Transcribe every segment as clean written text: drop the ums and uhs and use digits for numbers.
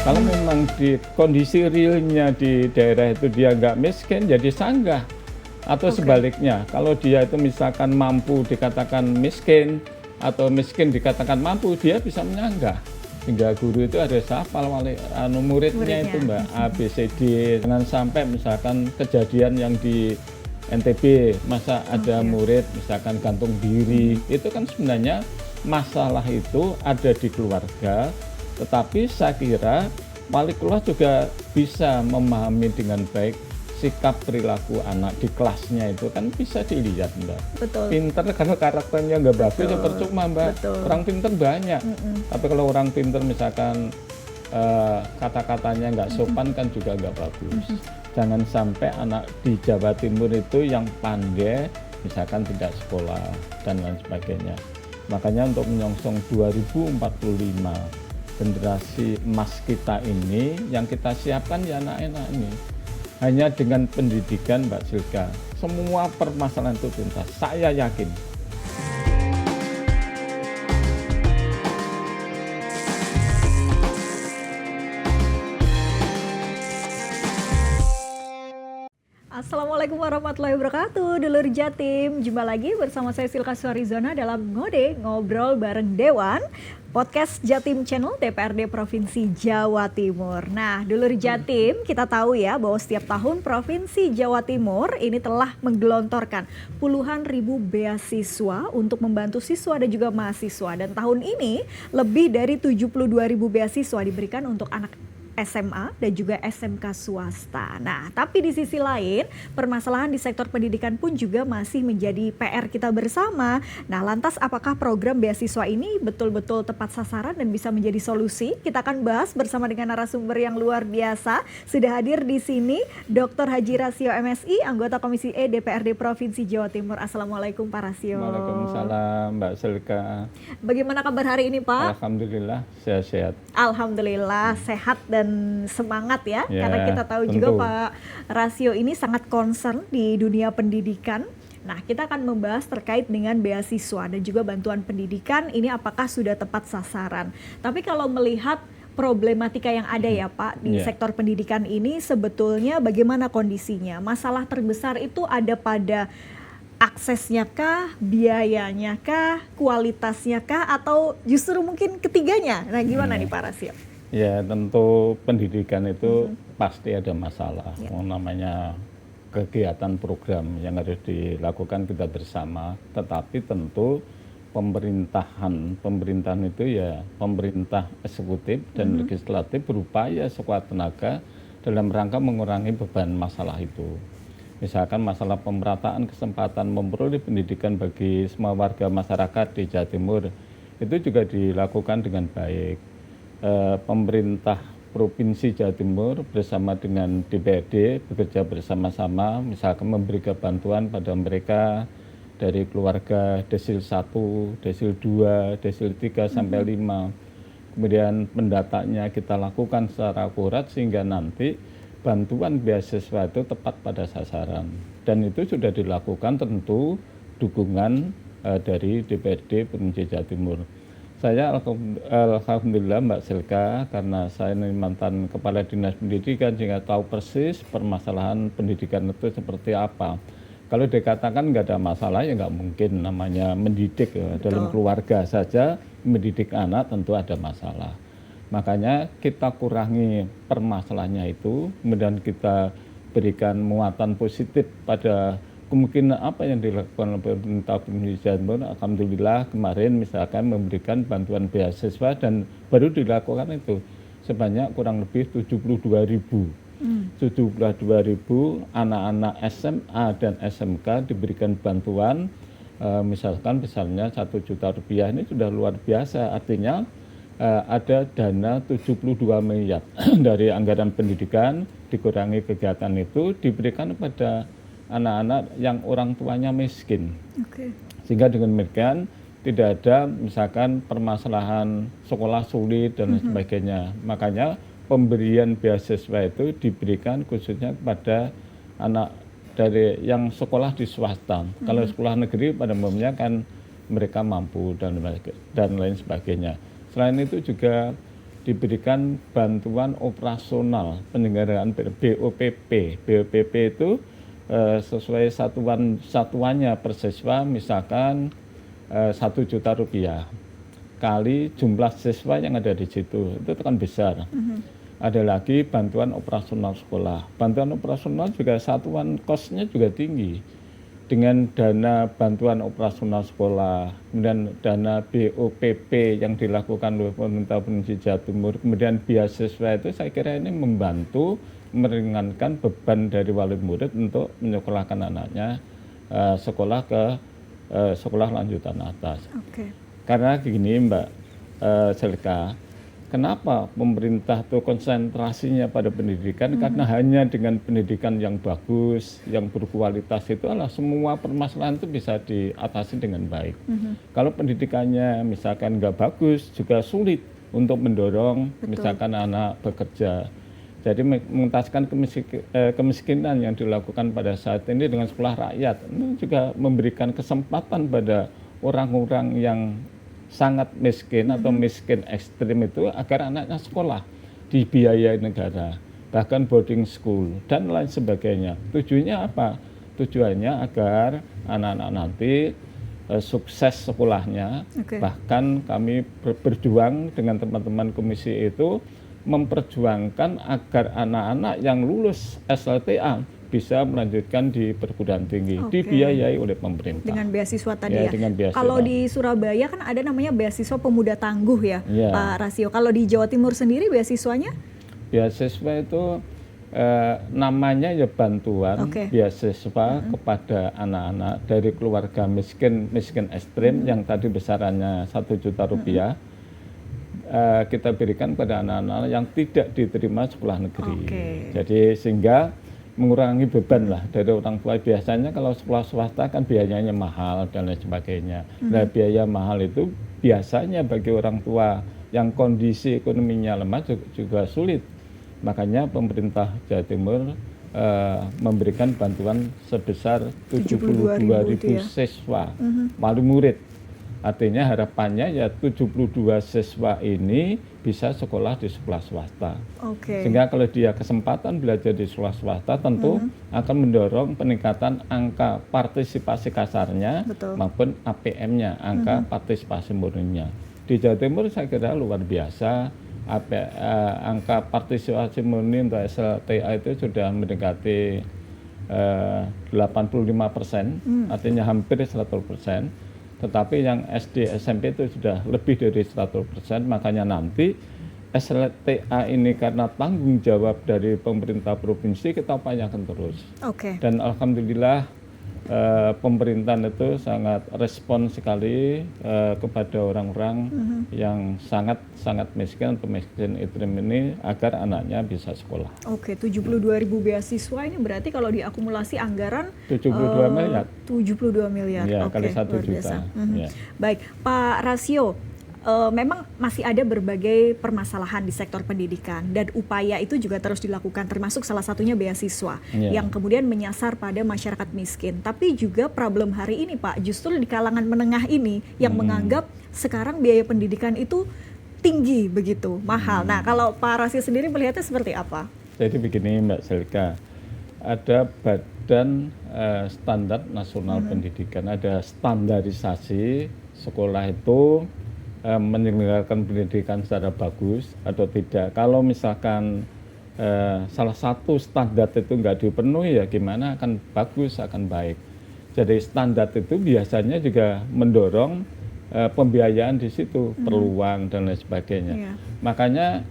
Kalau memang di kondisi realnya di daerah itu dia nggak miskin, jadi sanggah. Atau sebaliknya, kalau dia itu misalkan mampu dikatakan miskin, atau miskin dikatakan mampu, dia bisa menyanggah. Hingga guru itu harus hafal muridnya itu Mbak, A, B, C, D. Jangan sampai misalkan kejadian yang di NTB, masa ada murid misalkan gantung diri, itu kan sebenarnya masalah itu ada di keluarga, tetapi saya kira wali kelas juga bisa memahami dengan baik sikap perilaku anak di kelasnya itu kan bisa dilihat Mbak. Betul. Pinter kalau karakternya nggak bagus ya percuma Mbak. Betul. Orang pinter banyak, tapi kalau orang pinter misalkan kata-katanya nggak sopan kan juga nggak bagus. Jangan sampai anak di Jawa Timur itu yang pandai misalkan tidak sekolah dan lain sebagainya. Makanya untuk menyongsong 2045 generasi emas kita ini yang kita siapkan ya anak-anak ini. Hanya dengan pendidikan Mbak Silka, semua permasalahan itu tuntas, saya yakin. Assalamualaikum warahmatullahi wabarakatuh, dulur Jatim. Jumpa lagi bersama saya Silka Suarizona dalam Ngobrol Bareng Dewan, podcast Jatim Channel DPRD Provinsi Jawa Timur. Nah, dulur Jatim, kita tahu ya bahwa setiap tahun Provinsi Jawa Timur ini telah menggelontorkan puluhan ribu beasiswa untuk membantu siswa dan juga mahasiswa. Dan tahun ini lebih dari 72.000 beasiswa diberikan untuk anak SMA dan juga SMK swasta. Nah, tapi di sisi lain, permasalahan di sektor pendidikan pun juga masih menjadi PR kita bersama. Nah, lantas apakah program beasiswa ini betul-betul tepat sasaran dan bisa menjadi solusi? Kita akan bahas bersama dengan narasumber yang luar biasa. Sudah hadir di sini Dr. Haji Rasio MSI, anggota Komisi E DPRD Provinsi Jawa Timur. Assalamualaikum Pak Rasio. Waalaikumsalam Mbak Silka. Bagaimana kabar hari ini Pak? Alhamdulillah sehat-sehat. Alhamdulillah sehat dan semangat ya, karena kita tahu tentu. juga Pak Rasio ini sangat concern di dunia pendidikan. Nah, kita akan membahas terkait dengan beasiswa dan juga bantuan pendidikan ini apakah sudah tepat sasaran. Tapi kalau melihat problematika yang ada ya Pak di sektor pendidikan ini, sebetulnya bagaimana kondisinya? Masalah terbesar itu ada pada aksesnya kah, biayanya kah, kualitasnya kah, atau justru mungkin ketiganya? Nah, gimana nih Pak Rasio? Ya, tentu pendidikan itu pasti ada masalah. Namanya kegiatan program yang harus dilakukan kita bersama, tetapi tentu pemerintahan itu ya pemerintah eksekutif dan legislatif berupaya sekuat tenaga dalam rangka mengurangi beban masalah itu. Misalkan masalah pemerataan kesempatan memperoleh pendidikan bagi semua warga masyarakat di Jawa Timur itu juga dilakukan dengan baik. Pemerintah Provinsi Jawa Timur bersama dengan DPRD bekerja bersama-sama, misalkan memberikan bantuan pada mereka dari keluarga desil 1, desil 2, desil 3 sampai 5. Kemudian pendatanya kita lakukan secara akurat sehingga nanti bantuan beasiswa itu tepat pada sasaran. Dan itu sudah dilakukan tentu dukungan dari DPRD Provinsi Jawa Timur. Saya alhamdulillah Mbak Silka, karena saya ini mantan Kepala Dinas Pendidikan sehingga tahu persis permasalahan pendidikan itu seperti apa. Kalau dikatakan nggak ada masalah ya nggak mungkin, namanya mendidik ya. Dalam keluarga saja mendidik anak tentu ada masalah. Makanya kita kurangi permasalahannya itu, kemudian kita berikan muatan positif pada kemungkinan apa yang dilakukan oleh pemerintah Provinsi Jawa Timur. Alhamdulillah kemarin misalkan memberikan bantuan beasiswa dan baru dilakukan itu sebanyak kurang lebih 72.000 anak-anak SMA dan SMK diberikan bantuan, misalkan besarnya 1 juta rupiah. Ini sudah luar biasa, artinya ada dana 72 miliar dari anggaran pendidikan dikurangi kegiatan itu diberikan kepada anak-anak yang orang tuanya miskin. Sehingga dengan demikian tidak ada misalkan permasalahan sekolah sulit dan sebagainya. Makanya pemberian beasiswa itu diberikan khususnya kepada anak dari yang sekolah di swasta. Kalau sekolah negeri pada umumnya kan mereka mampu dan lain sebagainya. Selain itu juga diberikan bantuan operasional penyelenggaraan BOPP. BOPP itu sesuai satuannya per siswa, misalkan 1 juta rupiah kali jumlah siswa yang ada di situ, itu kan besar. Ada lagi bantuan operasional sekolah. Bantuan operasional juga satuan kosnya juga tinggi. Dengan dana bantuan operasional sekolah, kemudian dana BOPP yang dilakukan oleh pemerintah Provinsi Jawa Timur, kemudian beasiswa itu saya kira ini membantu meringankan beban dari wali murid untuk menyekolahkan anaknya sekolah ke sekolah lanjutan atas. Karena gini Mbak Selka, kenapa pemerintah itu konsentrasinya pada pendidikan? Karena hanya dengan pendidikan yang bagus, yang berkualitas itu adalah semua permasalahan itu bisa diatasi dengan baik. Kalau pendidikannya misalkan nggak bagus, juga sulit untuk mendorong misalkan anak bekerja. Jadi mengentaskan kemiskinan yang dilakukan pada saat ini dengan sekolah rakyat, itu juga memberikan kesempatan pada orang-orang yang sangat miskin atau miskin ekstrim itu agar anaknya sekolah dibiayai negara, bahkan boarding school dan lain sebagainya. Tujuannya apa? Tujuannya agar anak-anak nanti sukses sekolahnya. Bahkan kami berjuang dengan teman-teman komisi itu memperjuangkan agar anak-anak yang lulus SLTA bisa melanjutkan di perguruan tinggi, dibiayai oleh pemerintah. Dengan beasiswa tadi ya. Dengan beasiswa. Kalau di Surabaya kan ada namanya beasiswa pemuda tangguh ya, Pak Rasio. Kalau di Jawa Timur sendiri beasiswanya? Beasiswa itu namanya ya bantuan beasiswa kepada anak-anak dari keluarga miskin ekstrim yang tadi besarannya 1 juta rupiah. Kita berikan pada anak-anak yang tidak diterima sekolah negeri. Jadi sehingga mengurangi beban lah dari orang tua. Biasanya kalau sekolah swasta kan biayanya mahal dan lain sebagainya. Nah, biaya mahal itu biasanya bagi orang tua yang kondisi ekonominya lemah juga sulit. Makanya pemerintah Jawa Timur memberikan bantuan sebesar 72.000 siswa wali murid. Artinya harapannya ya 72 siswa ini bisa sekolah di sekolah swasta. Sehingga kalau dia kesempatan belajar di sekolah swasta tentu akan mendorong peningkatan angka partisipasi kasarnya maupun APM-nya, angka partisipasi murninya. Di Jawa Timur saya kira luar biasa. Angka partisipasi murni untuk SLTA itu sudah mendekati 85%, artinya hampir 100%. Tetapi yang SD SMP itu sudah lebih dari 100%, makanya nanti SLTA ini karena tanggung jawab dari pemerintah provinsi kita upayakan terus. Dan alhamdulillah pemerintahan itu sangat respon sekali kepada orang-orang yang sangat miskin atau miskin ekstrim ini agar anaknya bisa sekolah. 72.000 beasiswa ini berarti kalau diakumulasi anggaran 72 miliar. 72 miliar. Ya, kali 1 juta. Baik, Pak Rasio. Memang masih ada berbagai permasalahan di sektor pendidikan dan upaya itu juga terus dilakukan, termasuk salah satunya beasiswa yang kemudian menyasar pada masyarakat miskin. Tapi juga problem hari ini Pak, justru di kalangan menengah ini yang menganggap sekarang biaya pendidikan itu tinggi begitu, mahal. Nah kalau Pak Rasio sendiri melihatnya seperti apa? Jadi begini Mbak Selka, ada Badan Standar Nasional Pendidikan, ada standarisasi sekolah itu menyelenggarakan pendidikan secara bagus atau tidak. Kalau misalkan salah satu standar itu nggak dipenuhi ya gimana akan bagus, akan baik. Jadi standar itu biasanya juga mendorong pembiayaan di situ, peluang dan lain sebagainya. Makanya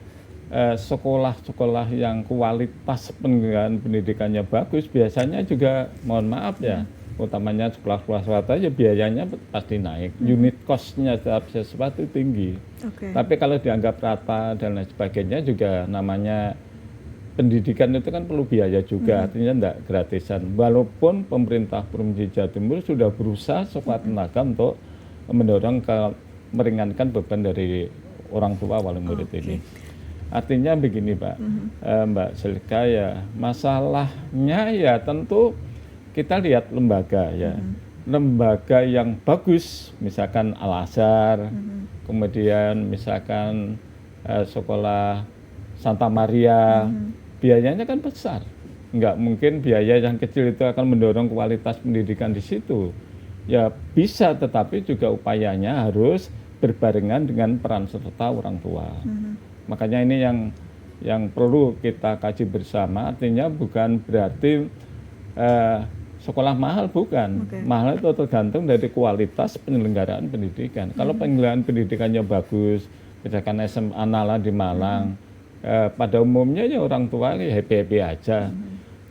sekolah-sekolah yang kualitas penyelenggaraan pendidikannya bagus biasanya juga mohon maaf ya, utamanya sekolah-sekolah swasta ya biayanya pasti naik, unit cost-nya setiap siswa itu tinggi. Tapi kalau dianggap rata dan lain sebagainya juga namanya pendidikan itu kan perlu biaya juga, artinya tidak gratisan. Walaupun pemerintah Provinsi Jawa Timur sudah berusaha sekuat tenaga untuk mendorong meringankan beban dari orang tua wali murid ini. Artinya begini Pak, Mbak Selka ya, masalahnya ya tentu kita lihat lembaga ya, lembaga yang bagus, misalkan Al-Azhar, kemudian misalkan sekolah Santa Maria, biayanya kan besar. Nggak mungkin biaya yang kecil itu akan mendorong kualitas pendidikan di situ. Ya bisa, tetapi juga upayanya harus berbarengan dengan peran serta orang tua. Makanya ini yang perlu kita kaji bersama. Artinya bukan berarti sekolah mahal, bukan. Mahal itu tergantung dari kualitas penyelenggaraan pendidikan. Kalau penyelenggaraan pendidikannya bagus, misalkan SMA Nala di Malang, pada umumnya ya orang tua ya happy-happy aja.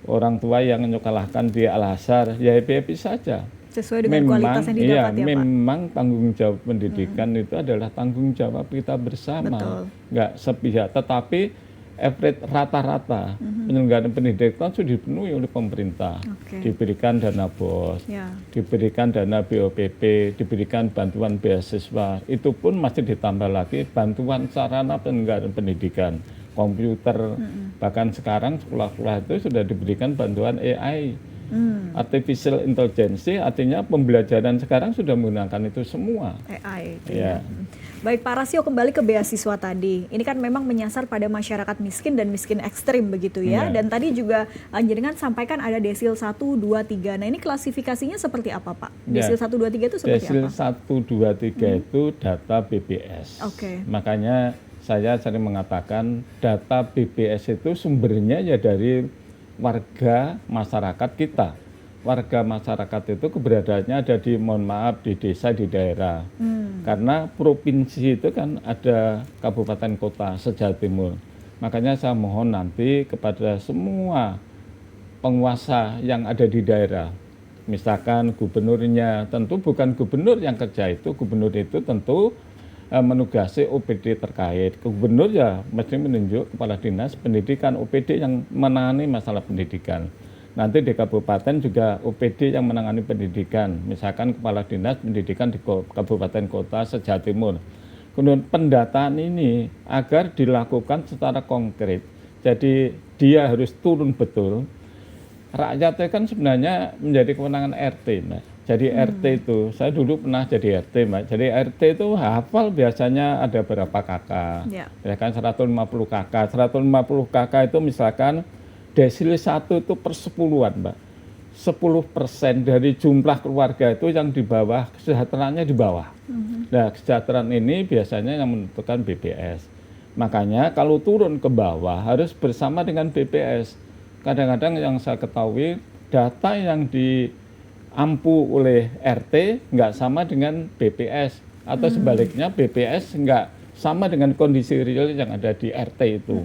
Orang tua yang menyekolahkan di Al-Azhar ya happy-happy saja. Sesuai dengan kualitas yang didapat ya Pak. Memang tanggung jawab pendidikan itu adalah tanggung jawab kita bersama. Nggak sepihak, tetapi average rata-rata penyelenggaraan pendidikan sudah dipenuhi oleh pemerintah. Diberikan dana BOS, diberikan dana BOPP, diberikan bantuan beasiswa. Itu pun masih ditambah lagi bantuan sarana penyelenggaraan pendidikan, komputer. Bahkan sekarang sekolah-sekolah itu sudah diberikan bantuan AI. Artificial intelligence, artinya pembelajaran sekarang sudah menggunakan itu semua. AI itu ya. Baik Pak Rasio, kembali ke beasiswa tadi. Ini kan memang menyasar pada masyarakat miskin dan miskin ekstrim begitu ya. Dan tadi juga jenengan sampaikan ada desil 1, 2, 3. Nah ini klasifikasinya seperti apa Pak? Desil 1, 2, 3 itu seperti desil apa? Desil 1, 2, 3 itu data BPS. Makanya saya sering mengatakan data BPS itu sumbernya ya dari warga masyarakat kita. Warga masyarakat itu keberadaannya ada di, mohon maaf, di desa, di daerah. Karena provinsi itu kan ada kabupaten kota se-Jawa Timur. Makanya saya mohon nanti kepada semua penguasa yang ada di daerah, misalkan gubernurnya, tentu bukan gubernur yang kerja itu, gubernur itu tentu menugasi OPD terkait. Gubernur ya mesti menunjuk kepala dinas pendidikan OPD yang menangani masalah pendidikan. Nanti di kabupaten juga OPD yang menangani pendidikan, misalkan kepala dinas pendidikan di kabupaten kota se-Jawa Timur. Kemudian pendataan ini agar dilakukan secara konkret. Jadi dia harus turun betul. Rakyat itu kan sebenarnya menjadi kewenangan RT, Mbak. Jadi RT itu, saya dulu pernah jadi RT, Mbak. Jadi RT itu hafal biasanya ada berapa kakak. Misalkan 150 kakak. 150 kakak itu misalkan desil 1 itu per 10-an, Mbak. 10% dari jumlah keluarga itu yang di bawah, kesejahteraannya di bawah. Nah, kesejahteraan ini biasanya yang menentukan BPS. Makanya kalau turun ke bawah harus bersama dengan BPS. Kadang-kadang yang saya ketahui data yang diampu oleh RT nggak sama dengan BPS, atau sebaliknya BPS nggak sama dengan kondisi real yang ada di RT itu.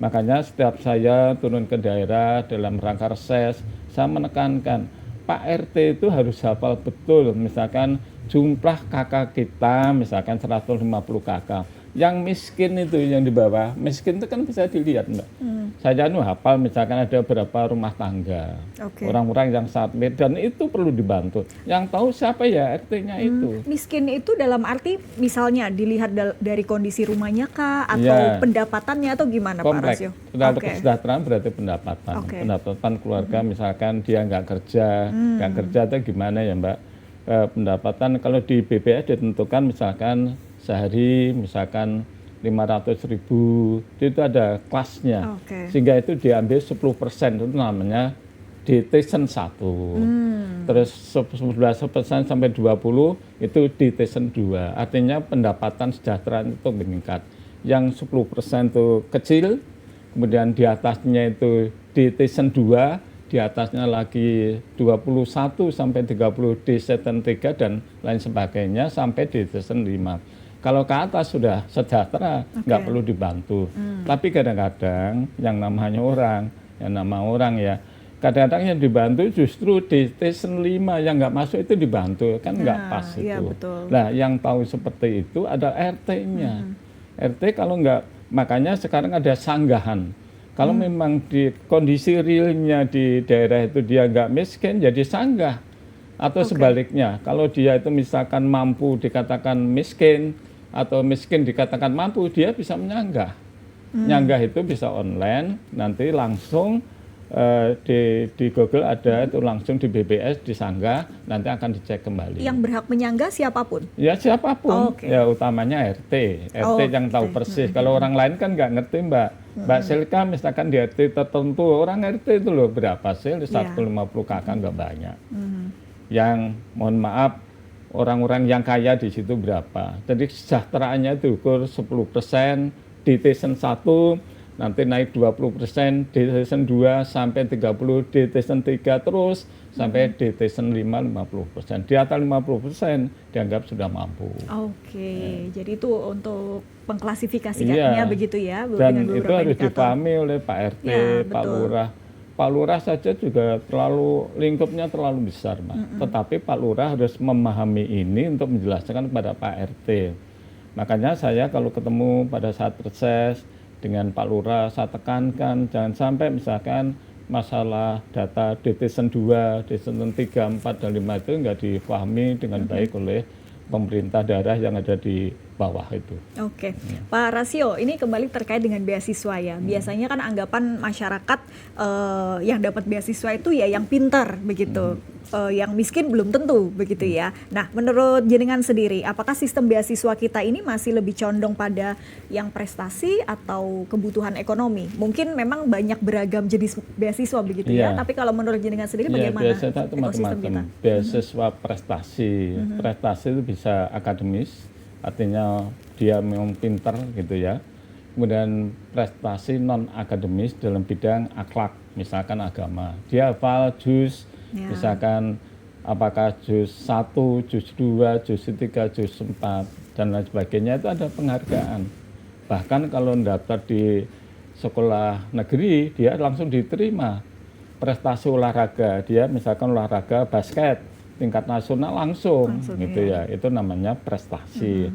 Makanya setiap saya turun ke daerah dalam rangka reses, saya menekankan Pak RT itu harus hafal betul, misalkan jumlah kakak kita, misalkan 150 kakak. Yang miskin itu yang di bawah, miskin itu kan bisa dilihat, Mbak. Saya hafal misalkan ada berapa rumah tangga, orang-orang yang submit, dan itu perlu dibantu. Yang tahu siapa ya RT-nya itu. Miskin itu dalam arti misalnya dilihat dari kondisi rumahnya kah, atau pendapatannya, atau gimana Komplek. Pak Rasio? Kesejahteraan berarti pendapatan. Pendapatan keluarga, misalkan dia nggak kerja itu gimana ya Mbak? Pendapatan kalau di BPS ditentukan misalkan sehari misalkan 500.000, itu ada kelasnya, sehingga itu diambil 10%, itu namanya Ditizen 1. Terus 11% sampai 20 itu Ditizen 2, artinya pendapatan sejahtera itu meningkat. Yang 10% itu kecil, kemudian di atasnya itu Ditizen 2, di atasnya lagi 21 sampai 30 Ditizen 3 dan lain sebagainya sampai Ditizen 5. Kalau ke atas sudah sejahtera, nggak perlu dibantu. Tapi kadang-kadang yang namanya orang ya, kadang-kadang yang dibantu justru Ditizen 5 yang nggak masuk itu dibantu, kan nggak pas itu. Iya, betul. Nah, yang tahu seperti itu ada RT-nya. RT kalau nggak, makanya sekarang ada sanggahan. Kalau memang di kondisi realnya di daerah itu dia nggak miskin, jadi sanggah. Atau sebaliknya, kalau dia itu misalkan mampu dikatakan miskin, atau miskin dikatakan mampu, dia bisa menyanggah. Nyanggah itu bisa online, nanti langsung di Google ada itu langsung di BPS disanggah, nanti akan dicek kembali. Yang berhak menyanggah siapapun? Ya siapapun, Okay. ya utamanya RT yang tahu persis. Kalau orang lain kan nggak ngerti Mbak Silka, misalkan di RT tertentu, orang RT itu loh berapa sel, 150 kakak nggak banyak. Yang mohon maaf, orang-orang yang kaya di situ berapa. Jadi kesejahteraannya diukur 10%, di season 1, nanti naik 20%, di season 2 sampai 30, di season 3 terus sampai di season 5 50%. Di atas 50% dianggap sudah mampu. Oke, jadi itu untuk pengklasifikasikannya begitu ya. Dan itu harus dipahami oleh Pak RT, Pak Lurah. Pak Lurah saja juga lingkupnya terlalu besar, Mbak. Tetapi Pak Lurah harus memahami ini untuk menjelaskan kepada Pak RT. Makanya saya kalau ketemu pada saat reses dengan Pak Lurah, saya tekankan jangan sampai misalkan masalah data di season 2, di season 3, 4, dan 5 itu nggak dipahami dengan baik oleh pemerintah daerah yang ada di bawah itu. Oke, Pak Rasio, ini kembali terkait dengan beasiswa ya. Biasanya kan anggapan masyarakat yang dapat beasiswa itu ya yang pintar begitu. Yang miskin belum tentu begitu ya. Nah, menurut jenengan sendiri, apakah sistem beasiswa kita ini masih lebih condong pada yang prestasi atau kebutuhan ekonomi? Mungkin memang banyak beragam jenis beasiswa begitu ya. Tapi kalau menurut jenengan sendiri bagaimana beasiswa itu macam-macam. Beasiswa prestasi, prestasi itu bisa akademis, artinya dia memang pintar gitu ya. Kemudian prestasi non akademis dalam bidang akhlak, misalkan agama. Dia hafal juz, misalkan apakah juz 1, juz 2, juz 3, juz 4 dan lain sebagainya, itu ada penghargaan. Bahkan kalau daftar di sekolah negeri dia langsung diterima. Prestasi olahraga, dia misalkan olahraga basket tingkat nasional langsung gitu ya. Itu namanya prestasi.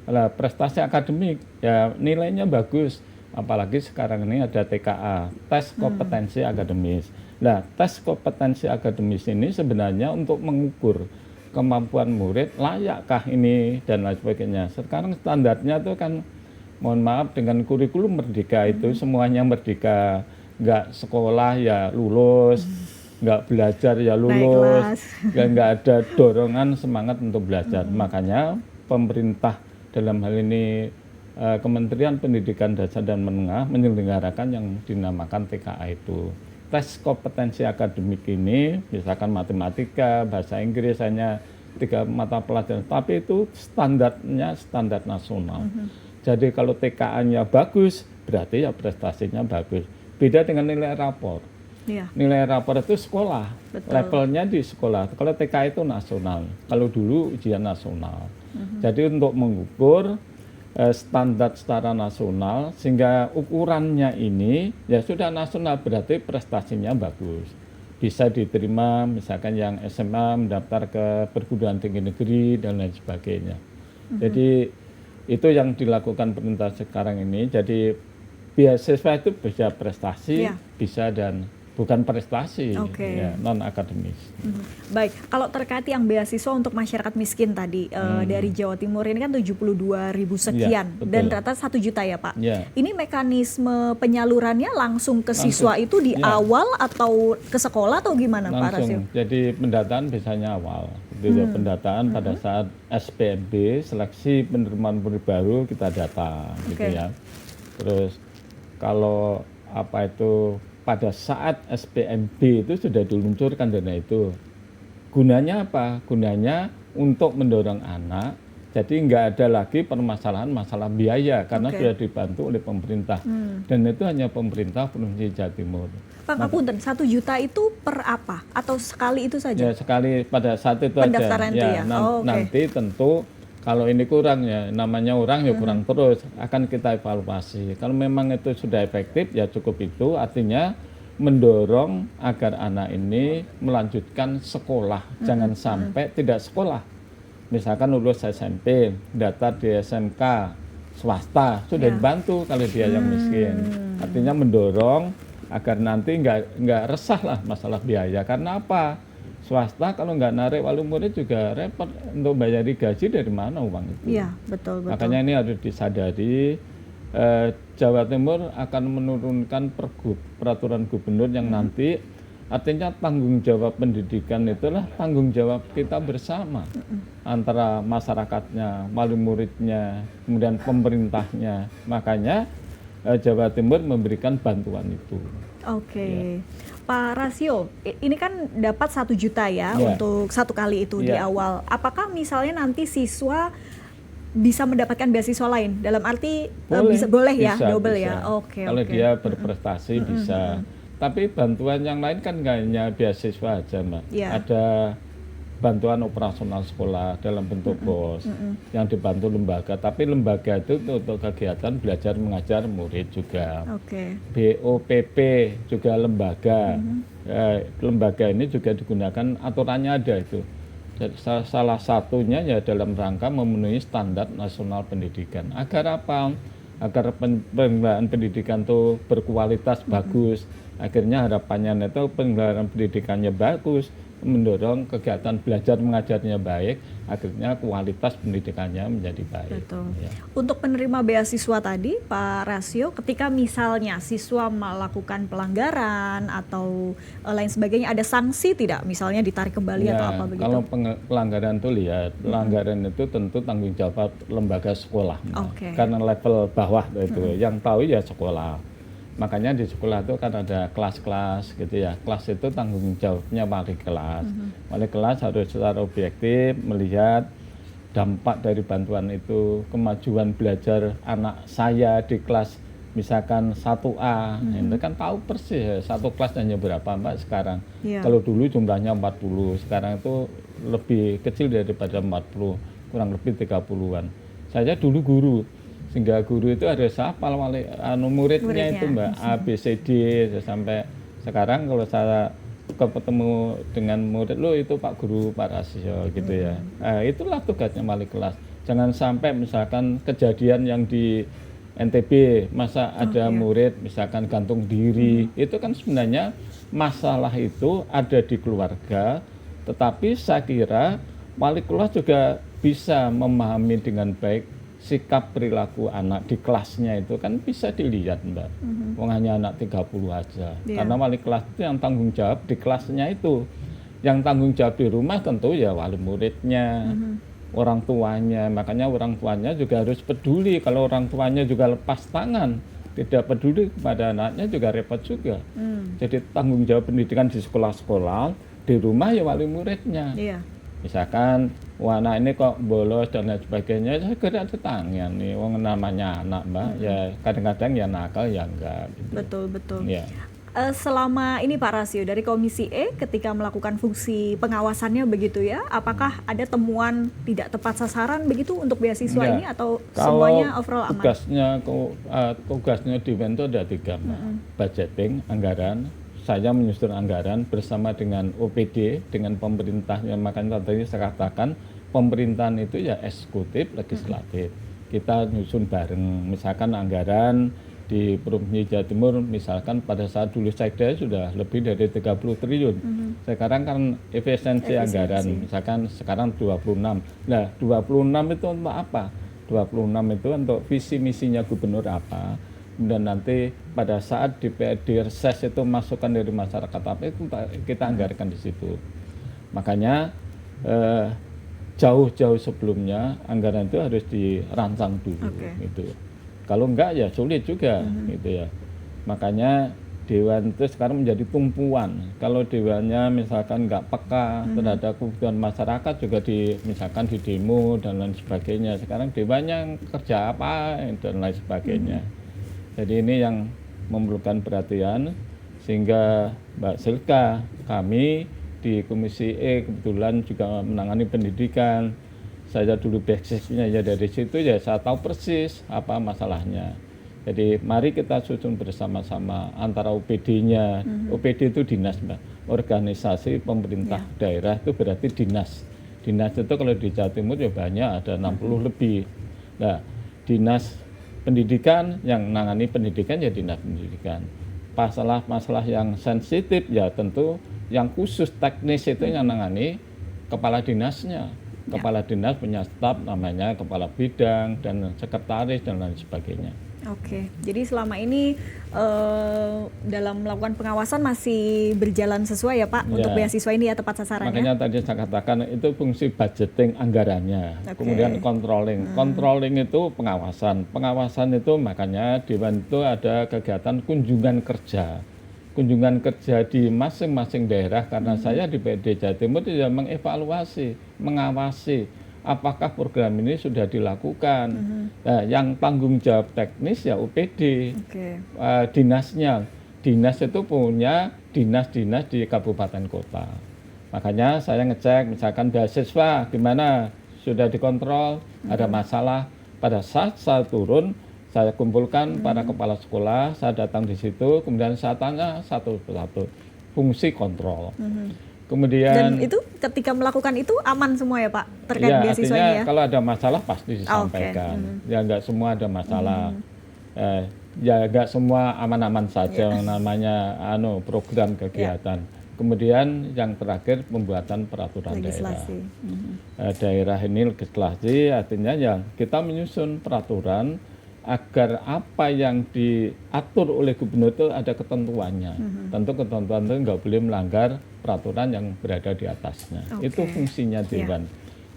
Nah, prestasi akademik ya nilainya bagus, apalagi sekarang ini ada TKA, tes kompetensi akademis. Nah, tes kompetensi akademis ini sebenarnya untuk mengukur kemampuan murid, layakkah ini dan lain sebagainya. Sekarang standarnya itu kan, mohon maaf, dengan kurikulum merdeka itu semuanya merdeka, nggak sekolah ya lulus, nggak belajar ya lulus, nggak ada dorongan semangat untuk belajar. Makanya pemerintah dalam hal ini Kementerian Pendidikan Dasar dan Menengah menyelenggarakan yang dinamakan TKA itu. Tes kompetensi akademik ini, misalkan matematika, bahasa Inggris hanya 3 mata pelajaran, tapi itu standarnya standar nasional. Jadi kalau TKA-nya bagus, berarti ya prestasinya bagus. Beda dengan nilai rapor. Nilai rapor itu sekolah, levelnya di sekolah. Kalau TKA itu nasional, kalau dulu ujian nasional. Jadi untuk mengukur standar secara nasional, sehingga ukurannya ini ya sudah nasional, berarti prestasinya bagus, bisa diterima, misalkan yang SMA mendaftar ke perguruan tinggi negeri dan lain sebagainya. Jadi itu yang dilakukan pemerintah sekarang ini. Jadi beasiswa itu bisa prestasi, bisa dan bukan prestasi, ya, non akademis. Baik, kalau terkait yang beasiswa untuk masyarakat miskin tadi dari Jawa Timur ini kan 72.000 sekian dan rata 1 juta ya Pak. Ini mekanisme penyalurannya langsung ke siswa itu di awal atau ke sekolah atau gimana Pak Rasio? Jadi pendataan biasanya awal. Pendataan pada saat SPMB, seleksi penerimaan murid baru, kita data gitu ya. Terus kalau apa itu pada saat SPMB itu sudah diluncurkan dana itu. Gunanya apa? Gunanya untuk mendorong anak, jadi nggak ada lagi permasalahan masalah biaya karena sudah dibantu oleh pemerintah. Dan itu hanya pemerintah Provinsi Jawa Timur. Pak Ngapunten, 1 juta itu per apa? Atau sekali itu saja? Ya sekali pada saat itu pendaftaran aja. Itu ya? Nanti tentu kalau ini kurang ya, namanya orang ya kurang terus, akan kita evaluasi. Kalau memang itu sudah efektif ya cukup itu, artinya mendorong agar anak ini melanjutkan sekolah, jangan sampai tidak sekolah. Misalkan lulus SMP, daftar di SMK swasta, sudah dibantu kalau dia yang miskin. Artinya mendorong agar nanti nggak resah lah masalah biaya. Karena apa? Swasta kalau nggak narik wali murid juga repot, untuk bayari gaji dari mana uang itu. Iya, betul. Makanya ini harus disadari Jawa Timur akan menurunkan peraturan gubernur yang nanti artinya tanggung jawab pendidikan itulah tanggung jawab kita bersama antara masyarakatnya, wali muridnya, kemudian pemerintahnya. Makanya Jawa Timur memberikan bantuan itu. Oke. Pak Rasio, ini kan dapat 1 juta ya untuk 1 kali itu di awal. Apakah misalnya nanti siswa bisa mendapatkan beasiswa lain? Dalam arti boleh ya, double bisa. ya. Oke. Kalau dia berprestasi bisa. Tapi bantuan yang lain kan nggak hanya beasiswa aja, Mbak. Ada bantuan operasional sekolah dalam bentuk BOS yang dibantu lembaga. Tapi lembaga itu untuk kegiatan belajar mengajar murid juga. BOPP juga lembaga. Lembaga ini juga digunakan, aturannya ada itu. Jadi salah satunya ya dalam rangka memenuhi standar nasional pendidikan. Agar apa? Agar penyelenggaraan pendidikan itu berkualitas bagus. Akhirnya harapannya itu penyelenggaraan pendidikannya bagus, mendorong kegiatan belajar mengajarnya baik, akhirnya kualitas pendidikannya menjadi baik. Betul. Ya. Untuk penerima beasiswa tadi, Pak Rasio, ketika misalnya siswa melakukan pelanggaran atau lain sebagainya, ada sanksi tidak? Misalnya ditarik kembali atau apa begitu? Kalau pelanggaran itu lihat, pelanggaran itu tentu tanggung jawab lembaga sekolah, karena level bawah itu, yang tahu ya sekolah. Makanya di sekolah itu kan ada kelas-kelas gitu ya. Kelas itu tanggung jawabnya wali kelas. Wali kelas harus secara objektif melihat dampak dari bantuan itu, kemajuan belajar anak saya di kelas misalkan 1A. Itu kan tahu persis ya, satu kelas hanya berapa Mbak sekarang. Kalau dulu jumlahnya 40, sekarang itu lebih kecil daripada 40, kurang lebih 30-an. Saya dulu guru. Sehingga guru itu harus hafal muridnya itu Mbak, A, B, C, D, sampai sekarang kalau saya ketemu dengan murid, lo itu Pak Guru, Pak Rasio gitu ya. Itulah tugasnya wali kelas. Jangan sampai misalkan kejadian yang di NTB, masa ada murid misalkan gantung diri, itu kan sebenarnya masalah itu ada di keluarga, tetapi saya kira wali kelas juga bisa memahami dengan baik sikap perilaku anak di kelasnya itu kan bisa dilihat Mbak. Hanya anak 30 aja. Karena wali kelas itu yang tanggung jawab di kelasnya itu. Yang tanggung jawab di rumah tentu ya wali muridnya, orang tuanya. Makanya orang tuanya juga harus peduli. Kalau orang tuanya juga lepas tangan, tidak peduli kepada anaknya juga repot juga. Jadi tanggung jawab pendidikan di sekolah-sekolah, di rumah ya wali muridnya. Misalkan anak ini kok bolos dan lain sebagainya, saya kira itu tangan nih, namanya anak Mbak, ya kadang-kadang ya nakal ya enggak. Gitu. Betul. Ya. Selama ini Pak Rasio dari Komisi E ketika melakukan fungsi pengawasannya begitu ya, apakah ada temuan tidak tepat sasaran begitu untuk beasiswa ini atau semuanya overall aman? Tugasnya Dewan itu ada 3 Mbak, budgeting, anggaran. Saya menyusun anggaran bersama dengan OPD, dengan pemerintah. Makanya tadi saya katakan pemerintahan itu ya eksekutif, legislatif. Kita nyusun bareng, misalkan anggaran di Provinsi Jawa Timur, misalkan pada saat dulu Sekda sudah lebih dari 30 triliun. Sekarang kan efisiensi anggaran, misalkan sekarang 26. Nah, 26 itu untuk apa? 26 itu untuk visi misinya gubernur apa? Dan nanti pada saat DPRD reses itu masukan dari masyarakat apa itu kita anggarkan di situ. Makanya jauh-jauh sebelumnya anggaran itu harus dirancang dulu. Gitu. Kalau enggak ya sulit juga gitu ya. Makanya Dewan itu sekarang menjadi tumpuan. Kalau Dewannya misalkan enggak peka terhadap kebutuhan masyarakat juga misalkan di demo dan lain sebagainya. Sekarang Dewannya kerja apa dan lain sebagainya. Jadi ini yang memerlukan perhatian, sehingga Mbak Silka, kami di Komisi E kebetulan juga menangani pendidikan. Saya dulu basicnya ya dari situ ya saya tahu persis apa masalahnya. Jadi mari kita susun bersama-sama antara OPD-nya. OPD itu dinas Mbak, organisasi pemerintah daerah itu berarti dinas. Dinas itu kalau di Jawa Timur ya banyak, ada 60 lebih. Nah, dinas pendidikan yang menangani pendidikan ya dinas pendidikan. Masalah yang sensitif ya tentu yang khusus teknis itu yang menangani kepala dinasnya. Kepala dinas punya staf namanya kepala bidang dan sekretaris dan lain sebagainya. Oke, jadi selama ini dalam melakukan pengawasan masih berjalan sesuai ya Pak untuk beasiswa ini ya, tepat sasarannya. Makanya tadi saya katakan itu fungsi budgeting anggarannya, kemudian controlling. Controlling itu pengawasan. Pengawasan itu makanya Dewan itu ada kegiatan kunjungan kerja. Kunjungan kerja di masing-masing daerah karena saya di PD Jawa Timur tidak mengevaluasi, mengawasi apakah program ini sudah dilakukan. Nah, yang tanggung jawab teknis ya UPD, dinasnya. Dinas itu punya dinas-dinas di kabupaten kota. Makanya saya ngecek misalkan beasiswa gimana, sudah dikontrol, ada masalah. Pada saat saya turun, saya kumpulkan para kepala sekolah, saya datang di situ, kemudian saya tanya satu persatu, fungsi kontrol. Kemudian, dan itu ketika melakukan itu aman semua ya Pak terkait beasiswanya ya? Kalau ada masalah pasti disampaikan. Ya nggak semua ada masalah. Ya nggak semua aman-aman saja namanya program kegiatan. Kemudian yang terakhir pembuatan peraturan legislasi. Daerah ini legislasi artinya ya kita menyusun peraturan agar apa yang diatur oleh gubernur itu ada ketentuannya. Tentu ketentuan itu nggak boleh melanggar peraturan yang berada di atasnya. Itu fungsinya Dewan.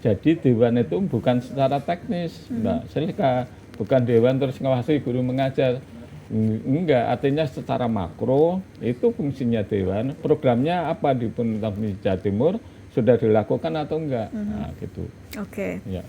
Jadi Dewan itu bukan secara teknis, Mbak Selika. Bukan Dewan terus ngawasi guru mengajar. Enggak, artinya secara makro itu fungsinya Dewan. Programnya apa di Provinsi Jawa Timur sudah dilakukan atau enggak. Nah, gitu. Ya.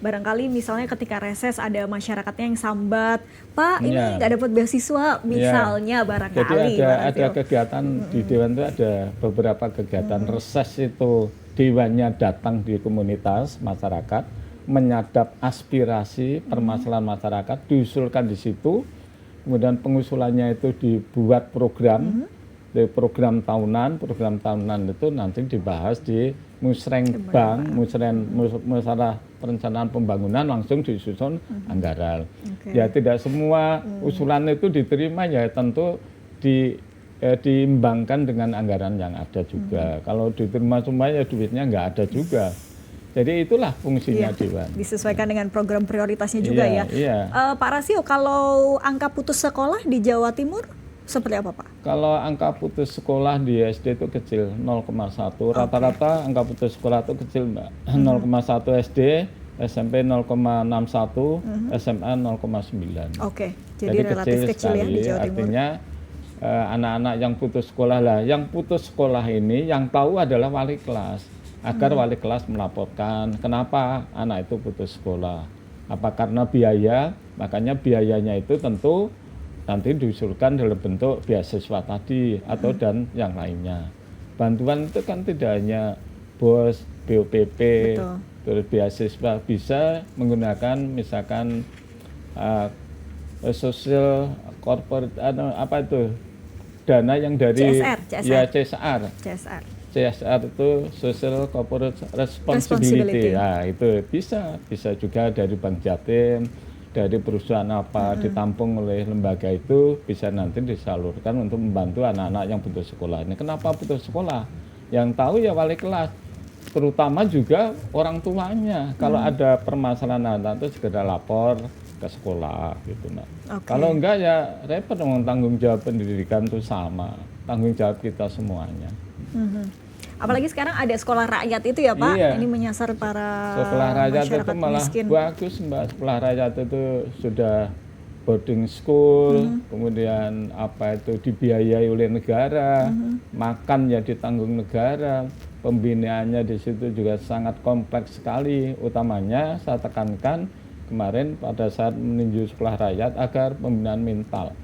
Barangkali misalnya ketika reses ada masyarakatnya yang sambat, Pak ini nggak dapat beasiswa misalnya barangkali. Jadi ada kegiatan di Dewan itu ada beberapa kegiatan reses itu Dewannya datang di komunitas masyarakat, menyadap aspirasi permasalahan masyarakat, diusulkan di situ, kemudian pengusulannya itu dibuat program. Di program tahunan itu nanti dibahas di musrenbang, musyawarah perencanaan pembangunan langsung disusun anggaran. Ya tidak semua usulan itu diterima ya tentu diimbangkan dengan anggaran yang ada juga. Kalau diterima semuanya duitnya nggak ada juga. Jadi itulah fungsinya Dewan. Disesuaikan dengan program prioritasnya juga ya. Pak Rasio, kalau angka putus sekolah di Jawa Timur seperti apa Pak? Kalau angka putus sekolah di SD itu kecil, 0,1. Rata-rata angka putus sekolah itu kecil Mbak. 0,1 SD, SMP 0,61, SMA 0,9. Jadi relatif kecil ya di Jawa Timur. Artinya anak-anak yang putus sekolah lah. Yang putus sekolah ini yang tahu adalah wali kelas. Agar wali kelas melaporkan kenapa anak itu putus sekolah. Apa karena biaya? Makanya biayanya itu tentu nanti diusulkan dalam bentuk beasiswa tadi atau dan yang lainnya. Bantuan itu kan tidak hanya BOS, BOPP, terus beasiswa, bisa menggunakan misalkan social corporate apa itu dana yang dari CSR itu social corporate responsibility. Nah, itu bisa juga dari Bank Jatim, dari perusahaan apa ditampung oleh lembaga itu bisa nanti disalurkan untuk membantu anak-anak yang putus sekolah. Ini kenapa putus sekolah? Yang tahu ya wali kelas, terutama juga orang tuanya. Kalau ada permasalahan anak itu segera lapor ke sekolah gitu Mbak. Kalau enggak ya repot dong, tanggung jawab pendidikan itu sama, tanggung jawab kita semuanya. Apalagi sekarang ada sekolah rakyat itu ya Pak, ini menyasar para sekolah rakyat itu malah miskin. Bagus Mbak, sekolah rakyat itu sudah boarding school, kemudian apa itu dibiayai oleh negara, makan ya ditanggung negara, pembinaannya di situ juga sangat kompleks sekali. Utamanya saya tekankan kemarin pada saat meninjau sekolah rakyat agar pembinaan mental,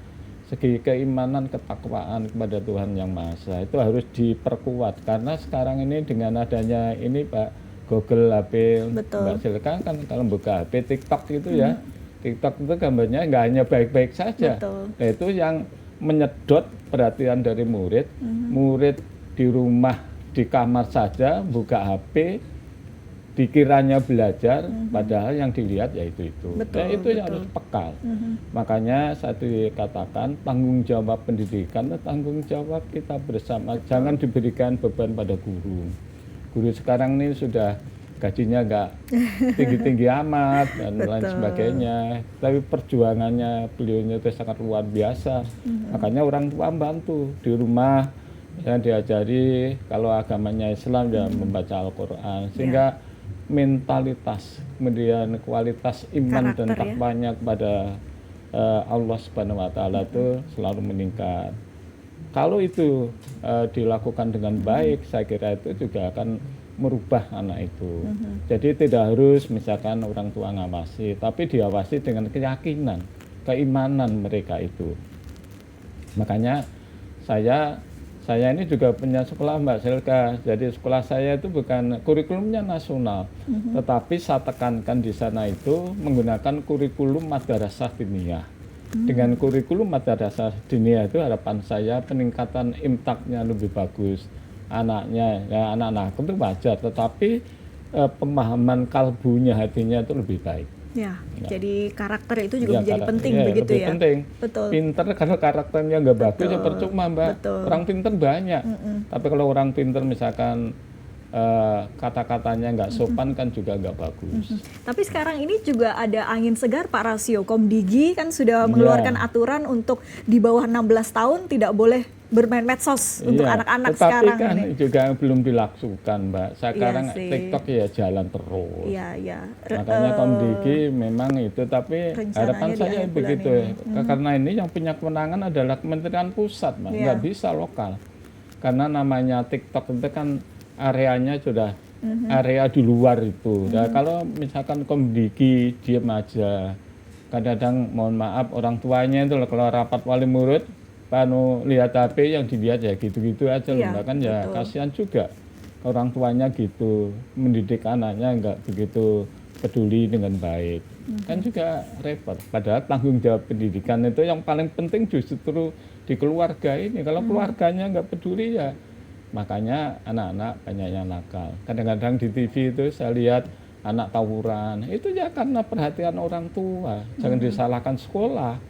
segi keimanan, ketakwaan kepada Tuhan Yang Maha Esa itu harus diperkuat karena sekarang ini dengan adanya ini Pak Google HP, Mbak Silka kan kalau buka HP TikTok itu ya, TikTok itu gambarnya nggak hanya baik-baik saja. Nah, itu yang menyedot perhatian dari murid. Murid di rumah di kamar saja buka HP, dikiranya belajar, padahal yang dilihat ya itu. Nah, itu yang harus peka. Makanya saya dikatakan tanggung jawab pendidikan itu tanggung jawab kita bersama. Jangan diberikan beban pada guru. Guru sekarang ini sudah gajinya nggak tinggi-tinggi amat dan lain Betul. sebagainya. Tapi perjuangannya beliaunya itu sangat luar biasa. Makanya orang tua bantu di rumah, ya diajari kalau agamanya Islam ya membaca Al-Quran, sehingga mentalitas, kemudian kualitas iman dan Karakter, ya. takwanya kepada Allah Subhanahu wa Ta'ala itu selalu meningkat. Kalau itu dilakukan dengan baik, saya kira itu juga akan merubah anak itu. Jadi tidak harus misalkan orang tua ngawasi, tapi diawasi dengan keyakinan, keimanan mereka itu. Makanya saya ini juga punya sekolah, Mbak Silka. Jadi sekolah saya itu bukan kurikulumnya nasional, tetapi saya tekankan di sana itu menggunakan kurikulum madrasah diniyah. Dengan kurikulum madrasah diniyah itu harapan saya peningkatan imtaknya lebih bagus. Anaknya, ya anak-anak itu wajar, tetapi pemahaman kalbunya, hatinya itu lebih baik. Ya, jadi karakter itu juga Ya, menjadi penting ya, begitu lebih ya. penting. Betul. Pinter kalau karakternya nggak bagus ya Betul. percuma, Mbak. Betul. Orang pinter banyak, tapi kalau orang pinter misalkan kata-katanya nggak sopan kan juga nggak bagus. Tapi sekarang ini juga ada angin segar, Pak Rasio. Komdigi kan sudah mengeluarkan aturan untuk di bawah 16 tahun tidak boleh bermain medsos untuk Iya, anak-anak tetapi sekarang kan ini. juga belum dilaksanakan, Mbak. Sekarang sih. TikTok ya jalan terus. Iya, iya. Makanya Komdigi memang itu, tapi rencananya harapan di saya akhir bulan begitu. ini. Karena ini yang punya kewenangan adalah Kementerian Pusat, Mbak. Iya. Nggak bisa lokal. Karena namanya TikTok itu kan areanya sudah area di luar itu. Nah, kalau misalkan Komdigi diem aja, kadang-kadang mohon maaf orang tuanya itu kalau rapat wali murid, lihat HP yang dilihat ya gitu-gitu aja loh, Iya, Mbak. Kan ya betul. kasihan juga orang tuanya gitu, mendidik anaknya nggak begitu peduli dengan baik. Kan juga repot. Padahal tanggung jawab pendidikan itu yang paling penting justru di keluarga ini. Kalau keluarganya nggak peduli ya, makanya anak-anak banyak yang nakal. Kadang-kadang di TV itu saya lihat anak tawuran, itu ya karena perhatian orang tua. Jangan disalahkan sekolah.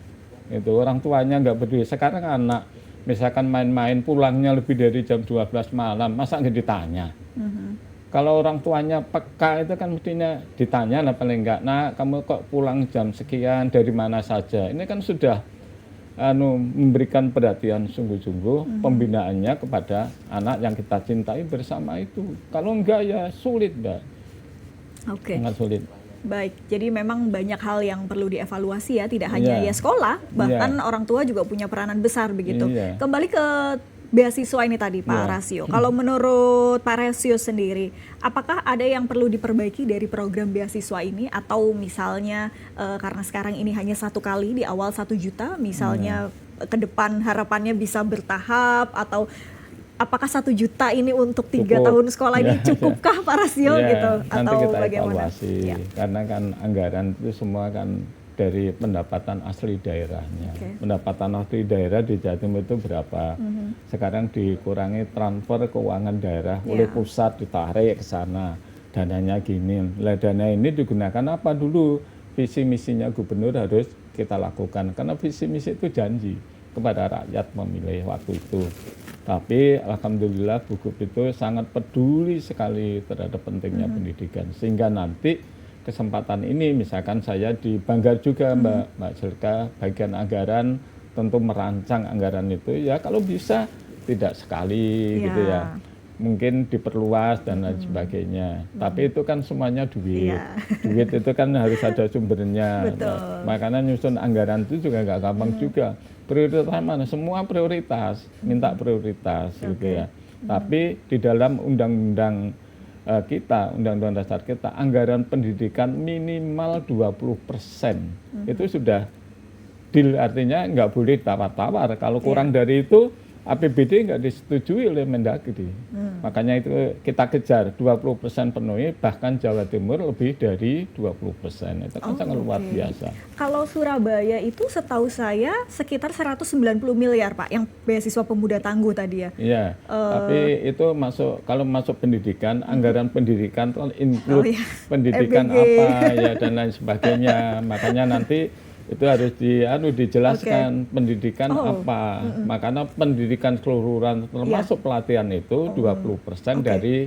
Itu orang tuanya nggak peduli. Sekarang anak misalkan main-main pulangnya lebih dari jam 12 malam, masa nggak ditanya? Kalau orang tuanya peka itu kan mestinya ditanya lah paling enggak, nah kamu kok pulang jam sekian, dari mana saja. Ini kan sudah memberikan perhatian sungguh-sungguh pembinaannya kepada anak yang kita cintai bersama itu. Kalau enggak ya sulit, Mbak. Oke. Sangat sulit. Baik, jadi memang banyak hal yang perlu dievaluasi ya, tidak hanya Iya. ya sekolah, bahkan orang tua juga punya peranan besar begitu. Iya. Kembali ke beasiswa ini tadi, Pak Iya. Rasio. Kalau menurut Pak Rasio sendiri, apakah ada yang perlu diperbaiki dari program beasiswa ini, atau misalnya karena sekarang ini hanya 1 kali di awal 1 juta, misalnya ke depan harapannya bisa bertahap, atau apakah 1 juta ini untuk 3 Cukup. tahun sekolah ini Ya. cukupkah Pak Rasio Ya, gitu, nanti atau kita bagaimana? evaluasi, Ya. karena kan anggaran itu semua kan dari pendapatan asli daerahnya. Oke. Pendapatan asli daerah di Jatim itu berapa? Sekarang dikurangi transfer keuangan daerah oleh Ya. pusat, ditarik ke sana. Dananya gini. Lah dana ini digunakan apa dulu? Visi misinya gubernur harus kita lakukan. Karena visi misi itu janji kepada rakyat memilih waktu itu. Tapi alhamdulillah Bu Gub itu sangat peduli sekali terhadap pentingnya pendidikan. Sehingga nanti kesempatan ini misalkan saya di Banggar juga Mbak Silka, bagian anggaran tentu merancang anggaran itu ya kalau bisa tidak sekali Ya. gitu ya, mungkin diperluas dan lain sebagainya. Tapi itu kan semuanya duit. Ya. Duit itu kan harus ada sumbernya. Betul. Makanya nyusun anggaran itu juga nggak gampang juga. Prioritas mana? Semua prioritas, minta prioritas gitu ya. Tapi di dalam undang-undang kita, undang-undang dasar kita, anggaran pendidikan minimal 20%. Itu sudah deal, artinya nggak boleh tawar-tawar. Kalau kurang dari itu, APBD nggak disetujui oleh Mendagri. Makanya itu kita kejar 20% penuhi, bahkan Jawa Timur lebih dari 20%. Itu kan sangat luar oke. biasa. Kalau Surabaya itu setahu saya sekitar 190 miliar Pak, yang beasiswa pemuda tangguh tadi ya. Iya, tapi itu masuk, kalau masuk pendidikan, anggaran pendidikan itu include iya. pendidikan EBG. apa ya dan lain sebagainya. Makanya nanti itu harus dijelaskan pendidikan apa. Makanya pendidikan keseluruhan termasuk pelatihan itu 20% dari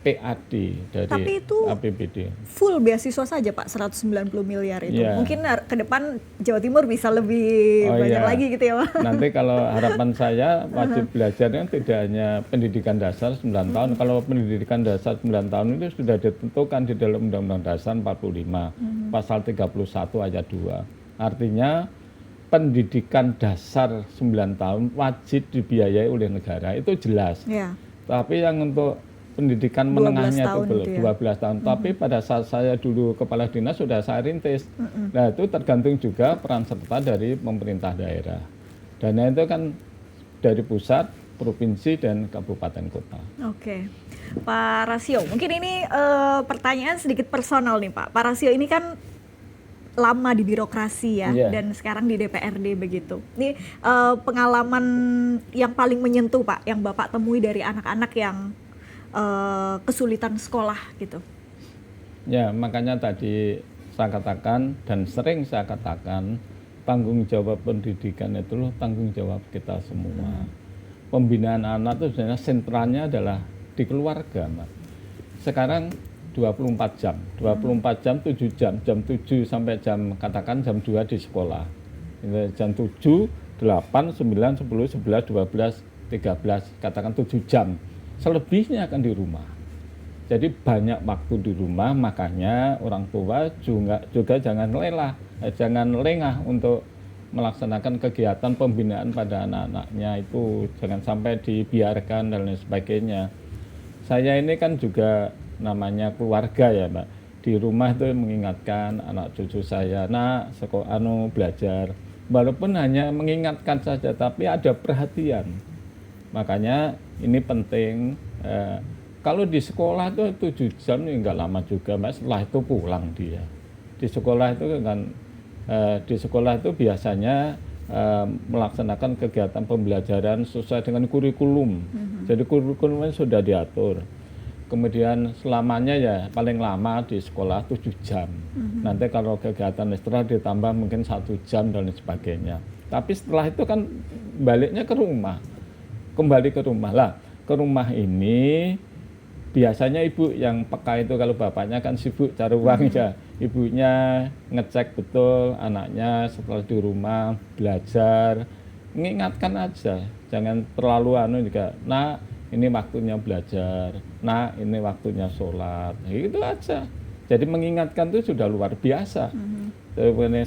PAD dari Tapi itu APBD. full beasiswa saja Pak, 190 miliar itu. Iya. Mungkin ke depan Jawa Timur bisa lebih banyak lagi gitu ya Pak. Nanti kalau harapan saya wajib belajarnya tidak hanya pendidikan dasar 9 tahun. Kalau pendidikan dasar 9 tahun itu sudah ditentukan di dalam Undang-Undang Dasar 45, pasal 31 ayat 2. Artinya pendidikan dasar 9 tahun wajib dibiayai oleh negara, itu jelas. Ya. Tapi yang untuk pendidikan 12 menengahnya itu tahun belum, itu ya. 12 tahun. Tapi pada saat saya dulu kepala dinas sudah saya rintis. Nah itu tergantung juga peran serta dari pemerintah daerah. Dana itu kan dari pusat, provinsi, dan kabupaten kota. Oke. Pak Rasio, mungkin ini pertanyaan sedikit personal nih Pak. Pak Rasio ini kan lama di birokrasi ya, Iya. dan sekarang di DPRD begitu. Ini pengalaman yang paling menyentuh Pak, yang Bapak temui dari anak-anak yang kesulitan sekolah gitu. Ya, makanya tadi saya katakan dan sering saya katakan, tanggung jawab pendidikan itu loh tanggung jawab kita semua. Pembinaan anak itu sebenarnya sentralnya adalah di keluarga, Mbak. Sekarang 24 jam, 24 jam, 7 jam, jam 7 sampai katakan jam 2 di sekolah. Jam 7, 8, 9, 10, 11, 12, 13, katakan 7 jam. Selebihnya akan di rumah. Jadi banyak waktu di rumah, makanya orang tua juga jangan lengah untuk melaksanakan kegiatan pembinaan pada anak-anaknya itu, jangan sampai dibiarkan dan lain sebagainya. Saya ini kan juga namanya keluarga ya Mbak, di rumah itu mengingatkan anak cucu saya, nak sekolah belajar, walaupun hanya mengingatkan saja tapi ada perhatian. Makanya ini penting, kalau di sekolah itu 7 jam ini enggak lama juga Mbak, setelah itu pulang dia. Di sekolah itu kan biasanya melaksanakan kegiatan pembelajaran sesuai dengan kurikulum. Jadi kurikulumnya sudah diatur. Kemudian selamanya ya paling lama di sekolah 7 jam. Nanti kalau kegiatan istirahat ditambah mungkin 1 jam dan lain sebagainya. Tapi setelah itu kan baliknya ke rumah. Kembali ke rumah lah. Ke rumah ini biasanya ibu yang peka itu, kalau bapaknya kan sibuk cari uang ya. Ibunya ngecek betul anaknya setelah di rumah belajar. Mengingatkan aja, jangan terlalu juga. Nah, ini waktunya belajar. Nah, ini waktunya sholat. Gitu aja. Jadi mengingatkan itu sudah luar biasa.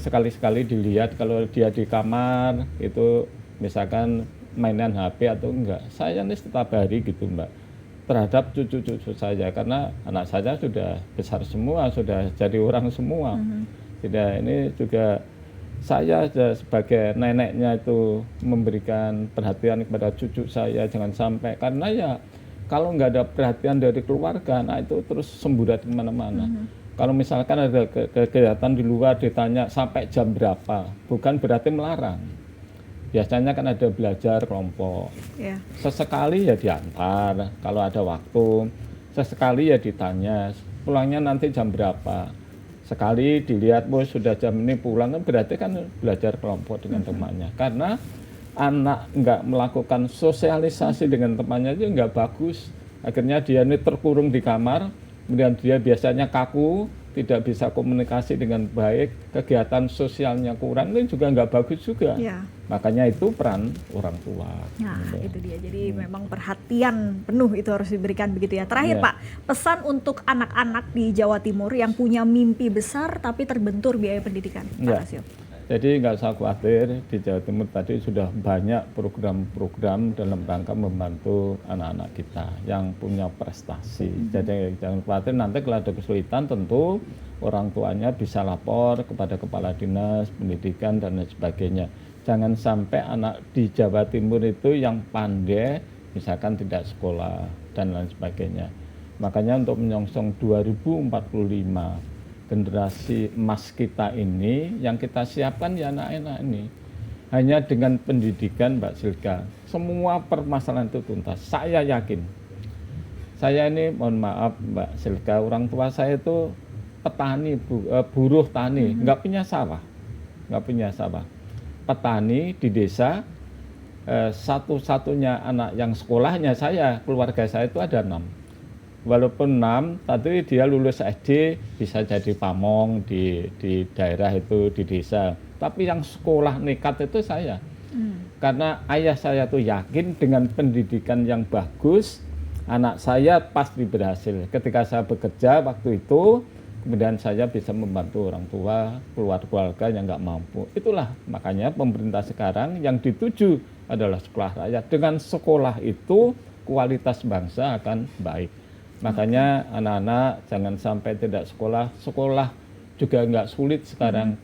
Sekali-sekali dilihat kalau dia di kamar itu misalkan mainan HP atau enggak, saya nih setiap hari gitu Mbak, terhadap cucu-cucu saya, karena anak saya sudah besar semua, sudah jadi orang semua. Tidak, ini juga saya sebagai neneknya itu memberikan perhatian kepada cucu saya, jangan sampai, karena ya kalau nggak ada perhatian dari keluarga, nah itu terus semburat kemana-mana. Kalau misalkan ada kegiatan di luar ditanya sampai jam berapa, bukan berarti melarang. Biasanya kan ada belajar kelompok. Sesekali ya diantar kalau ada waktu. Sesekali ya ditanya, pulangnya nanti jam berapa. Sekali dilihat, bos sudah jam ini pulang, kan berarti kan belajar kelompok dengan temannya. Karena anak nggak melakukan sosialisasi dengan temannya itu nggak bagus. Akhirnya dia ini terkurung di kamar, kemudian dia biasanya kaku, tidak bisa komunikasi dengan baik, kegiatan sosialnya kurang, itu juga nggak bagus juga. Makanya itu peran orang tua. Nah, itu dia. Jadi memang perhatian penuh itu harus diberikan begitu ya. Terakhir Pak, pesan untuk anak-anak di Jawa Timur yang punya mimpi besar tapi terbentur biaya pendidikan, Pak Rasio. Jadi nggak usah khawatir, di Jawa Timur tadi sudah banyak program-program dalam rangka membantu anak-anak kita yang punya prestasi. Jadi jangan khawatir, nanti kalau ada kesulitan tentu orang tuanya bisa lapor kepada kepala dinas pendidikan dan lain sebagainya. Jangan sampai anak di Jawa Timur itu yang pandai misalkan tidak sekolah dan lain sebagainya. Makanya untuk menyongsong 2045 generasi emas kita ini, yang kita siapkan ya anak-anak ini. Hanya dengan pendidikan Mbak Silka, semua permasalahan itu tuntas. Saya yakin. Saya ini mohon maaf Mbak Silka, orang tua saya itu petani, buruh tani, nggak punya sawah. Petani di desa, satu-satunya anak yang sekolahnya saya, keluarga saya itu ada 6. walaupun 6, tapi dia lulus SD bisa jadi pamong di daerah itu, di desa. Tapi yang sekolah nekat itu saya. Karena ayah saya tuh yakin dengan pendidikan yang bagus, anak saya pasti berhasil. Ketika saya bekerja waktu itu, kemudian saya bisa membantu orang tua, keluarga yang nggak mampu. Itulah makanya pemerintah sekarang yang dituju adalah sekolah rakyat. Dengan sekolah itu kualitas bangsa akan baik. Makanya anak-anak jangan sampai tidak sekolah. Sekolah juga nggak sulit sekarang.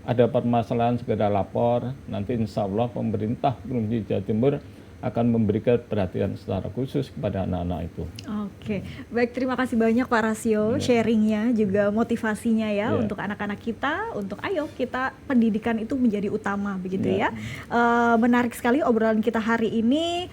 Ada permasalahan segera lapor. Nanti insya Allah pemerintah Provinsi Jawa Timur akan memberikan perhatian secara khusus kepada anak-anak itu. Oke, baik, terima kasih banyak Pak Rasio sharingnya juga motivasinya ya untuk anak-anak kita, untuk ayo kita pendidikan itu menjadi utama begitu ya. Menarik sekali obrolan kita hari ini.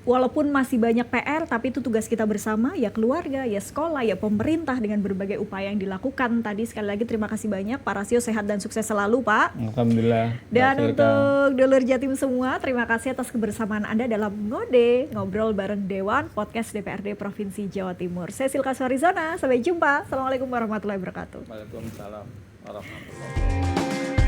Walaupun masih banyak PR, tapi itu tugas kita bersama, ya keluarga, ya sekolah, ya pemerintah dengan berbagai upaya yang dilakukan. Tadi sekali lagi terima kasih banyak Pak Rasio, sehat dan sukses selalu Pak. Alhamdulillah. Dan untuk dulur Jatim semua, terima kasih atas kebersamaan Anda dalam Ngode, Ngobrol Bareng Dewan, podcast DPRD Provinsi Jawa Timur. Saya Silka Suarizona, sampai jumpa. Assalamualaikum warahmatullahi wabarakatuh. Waalaikumsalam warahmatullahi wabarakatuh.